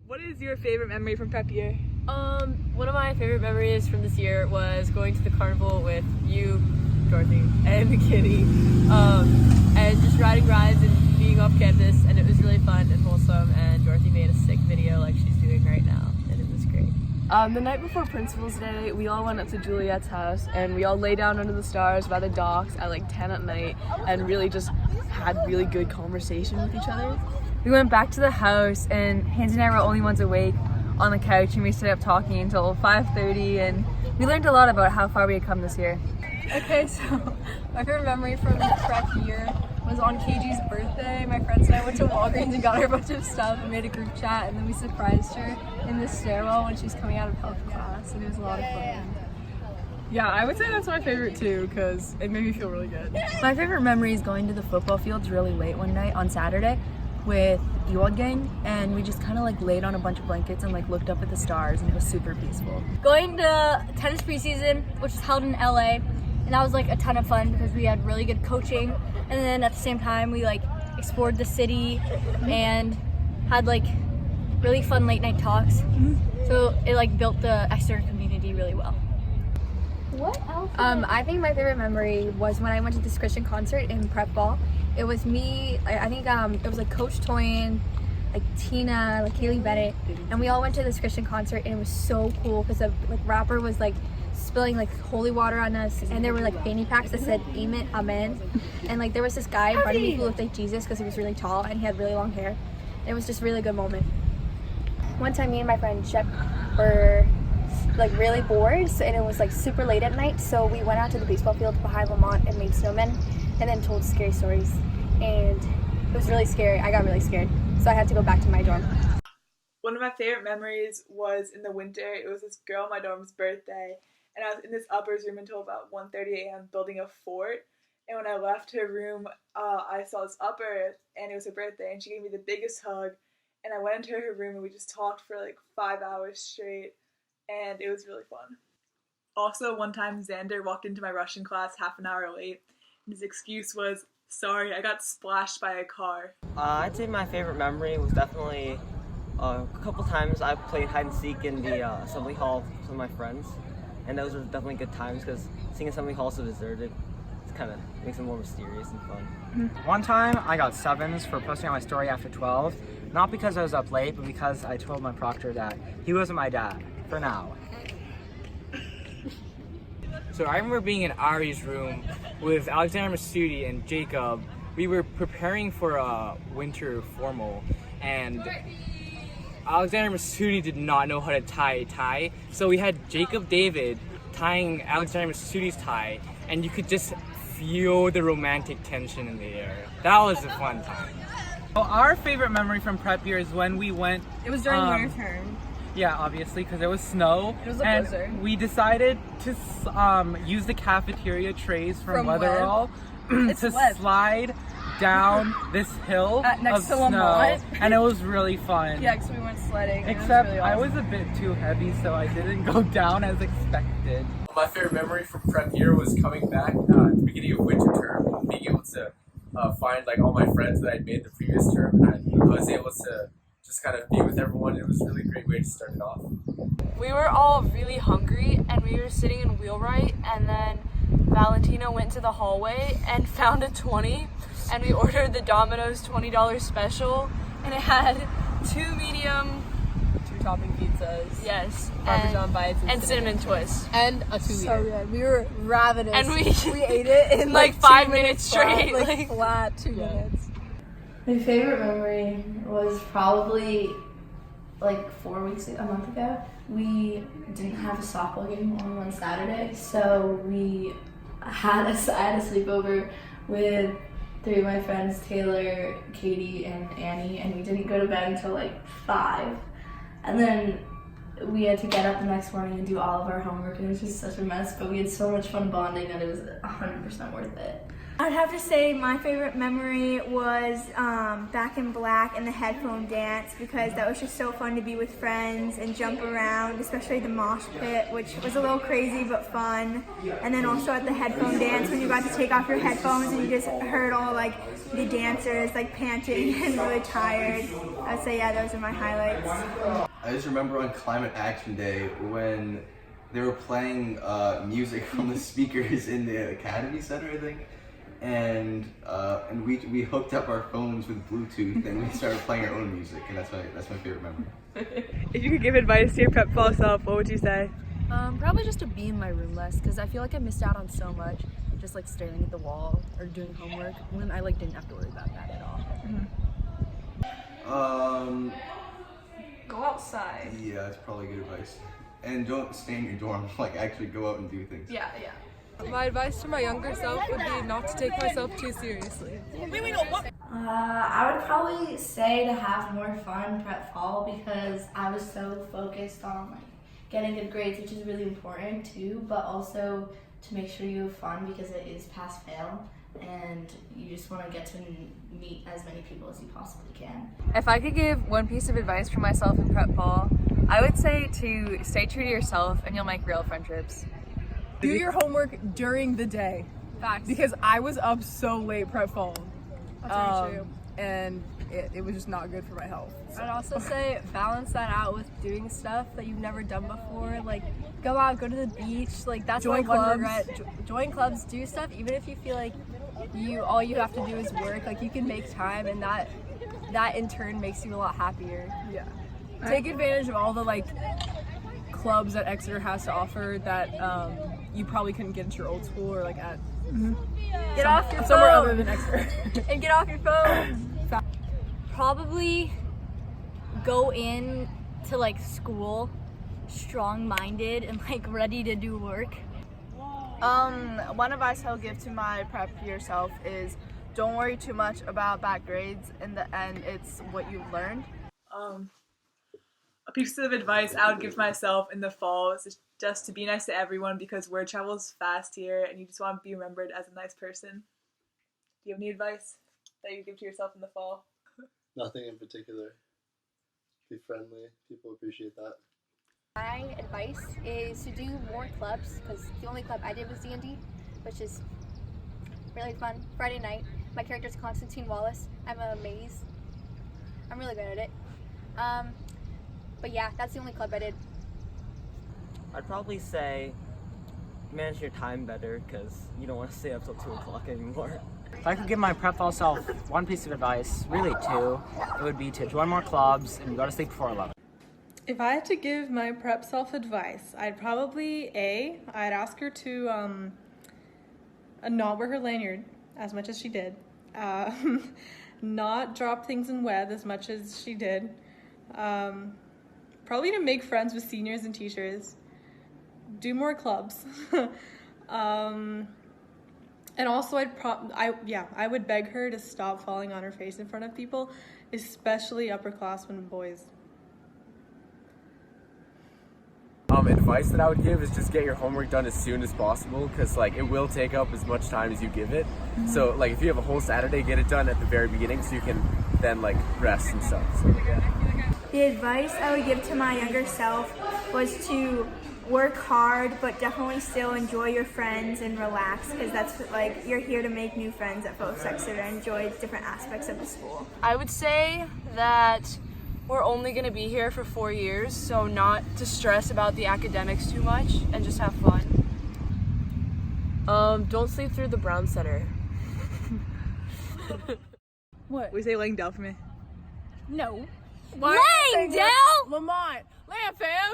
What is your favorite memory from prep year? One of my favorite memories from this year was going to the carnival with you, Dorothy, and Kitty, and just riding rides and being off campus, and it was really fun and wholesome, and Dorothy made a sick video like she's doing right now, and it was great. The night before Principal's Day, we all went up to Juliet's house and we all lay down under the stars by the docks at like 10 at night and really just had really good conversation with each other. We went back to the house and Hans and I were the only ones awake on the couch, and we stayed up talking until 5:30, and we learned a lot about how far we had come this year. Okay, so my favorite memory from prep year was on KG's birthday. My friends and I went to Walgreens and got her a bunch of stuff and made a group chat, and then we surprised her in the stairwell when she was coming out of health class, and it was a lot of fun. Yeah, I would say that's my favorite too because it made me feel really good. My favorite memory is going to the football fields really late one night on Saturday with Ewald gang, and we just kind of like laid on a bunch of blankets and like looked up at the stars, and it was super peaceful. Going to tennis preseason, which was held in LA, and that was like a ton of fun because we had really good coaching, and then at the same time we like explored the city and had like really fun late night talks. So it like built the Exeter community really well. What else? I think my favorite memory was when I went to this Christian concert in prep ball. It was me, I think it was like Coach Toyin, like Tina, like Kaylee Bennett, and we all went to this Christian concert, and it was so cool because the like rapper was like spilling like holy water on us, and there were like fanny packs that said Amen, Amen, and like there was this guy in front of me who looked like Jesus because he was really tall and he had really long hair. And it was just a really good moment. One time me and my friend Shep were like really bored, and it was like super late at night, so we went out to the baseball field behind Lamont and made snowmen and then told scary stories, and it was really scary. I got really scared, so I had to go back to my dorm. One of my favorite memories was in the winter. It was this girl in my dorm's birthday, and I was in this uppers room until about 1:30 a.m. building a fort. And when I left her room, I saw this upper, and it was her birthday, and she gave me the biggest hug. And I went into her room, and we just talked for like 5 hours straight, and it was really fun. Also, one time Xander walked into my Russian class half an hour late. His excuse was, "Sorry, I got splashed by a car." I'd say my favorite memory was definitely a couple times I played hide and seek in the assembly hall with some of my friends, and those were definitely good times because seeing assembly hall so deserted, it kind of makes it more mysterious and fun. One time I got 7s for posting on my story after 12, not because I was up late, but because I told my proctor that he wasn't my dad, for now. So I remember being in Ari's room with Alexander Masudi and Jacob. We were preparing for a winter formal, and Alexander Masudi did not know how to tie a tie, so we had Jacob David tying Alexander Masudi's tie, and you could just feel the romantic tension in the air. That was a fun time. Well, our favorite memory from prep year is when we went. It was during winter term. Yeah, obviously, because it was snow. It was a and blizzard. we decided to use the cafeteria trays from Weatherall to slide down this hill next of to snow, Lamont. and it was really fun. Yeah, because we went sledding. Except really I awesome. was a bit too heavy, so I didn't go down as expected. My favorite memory from prep year was coming back at the beginning of winter term and being able to find like all my friends that I'd made the previous term, and I was able to just kind of be with everyone. It was a really great way to start it off. We were all really hungry, and we were sitting in wheelwright, and then Valentina went to the hallway and found a 20, and we ordered the Domino's $20 special, and it had 2 medium, 2 topping pizzas. yes, Parmesan bites and cinnamon twists. and a 2 So good. We were ravenous. And we ate it in like 2 5 minutes minutes straight, flat, like- flat 2 minutes. My favorite memory was probably like 4 weeks, a month ago. We didn't have a softball game on one Saturday, so I had a sleepover with 3 of my friends, Taylor, Katie, and Annie, and we didn't go to bed until like 5. And then we had to get up the next morning and do all of our homework, and it was just such a mess, but we had so much fun bonding that it was 100% worth it. I'd have to say my favorite memory was Back in Black and the headphone dance, because that was just so fun to be with friends and jump around, especially the mosh pit, which was a little crazy but fun. And then also at the headphone dance when you got to take off your headphones and you just heard all like the dancers like panting and really tired. I'd say yeah, those are my highlights. I just remember on Climate Action Day when they were playing music from the speakers in the Academy Center, I think. And we hooked up our phones with Bluetooth and we started playing our own music, and that's my favorite memory. If you could give advice to your prep fall self, what would you say? Probably just to be in my room less, because I feel like I missed out on so much just like staring at the wall or doing homework when I like didn't have to worry about that at all. Go outside. Yeah, that's probably good advice. And don't stay in your dorm, like actually go out and do things. Yeah. My advice to my younger self would be not to take myself too seriously. I would probably say to have more fun prep fall, because I was so focused on like getting good grades, which is really important too, but also to make sure you have fun, because it is pass fail and you just want to get to meet as many people as you possibly can. If I could give one piece of advice for myself in prep fall, I would say to stay true to yourself and you'll make real friendships. Do your homework during the day. Facts. Because I was up so late prep fall. That's very true. And it was just not good for my health. So. I'd also say balance that out with doing stuff that you've never done before. Like go out, go to the beach. Like that's join my one clubs. regret. Join clubs, do stuff. Even if you feel like all you have to do is work. Like you can make time, and that in turn makes you a lot happier. Yeah. Take advantage of all the like clubs that Exeter has to offer that you probably couldn't get into your old school or like at Get off your phone. Somewhere other than Exeter. And get off your phone. Probably go in to like school strong-minded and like ready to do work. One advice I'll give to my prep year self is don't worry too much about bad grades. In the end, it's what you've learned. A piece of advice I would give myself in the fall is just to be nice to everyone, because word travels fast here and you just want to be remembered as a nice person. Do you have any advice that you give to yourself in the fall? Nothing in particular. Be friendly. People appreciate that. My advice is to do more clubs, because the only club I did was D&D, which is really fun. Friday night, my character's Constantine Wallace. I'm a maze. I'm really good at it. But yeah, that's the only club I did. I'd probably say manage your time better, because you don't want to stay up till 2 o'clock anymore. If I could give my prep fall self one piece of advice, really two, it would be to join more clubs and go to sleep before 11. If I had to give my prep self advice, I'd probably I'd ask her to not wear her lanyard as much as she did, not drop things in web as much as she did, probably to make friends with seniors and teachers, do more clubs, and also I would beg her to stop falling on her face in front of people, especially upperclassmen boys. Advice that I would give is just get your homework done as soon as possible, because like it will take up as much time as you give it. Mm-hmm. So like if you have a whole Saturday, get it done at the very beginning so you can then like rest and stuff. So, yeah. The advice I would give to my younger self was to work hard, but definitely still enjoy your friends and relax, because that's like you're here to make new friends at both Exeter and enjoy different aspects of the school. I would say that we're only going to be here for 4 years, so not to stress about the academics too much and just have fun. Don't sleep through the Brown Center. What? We say Langdale for me. No. Langdale? Lamont. Lampham.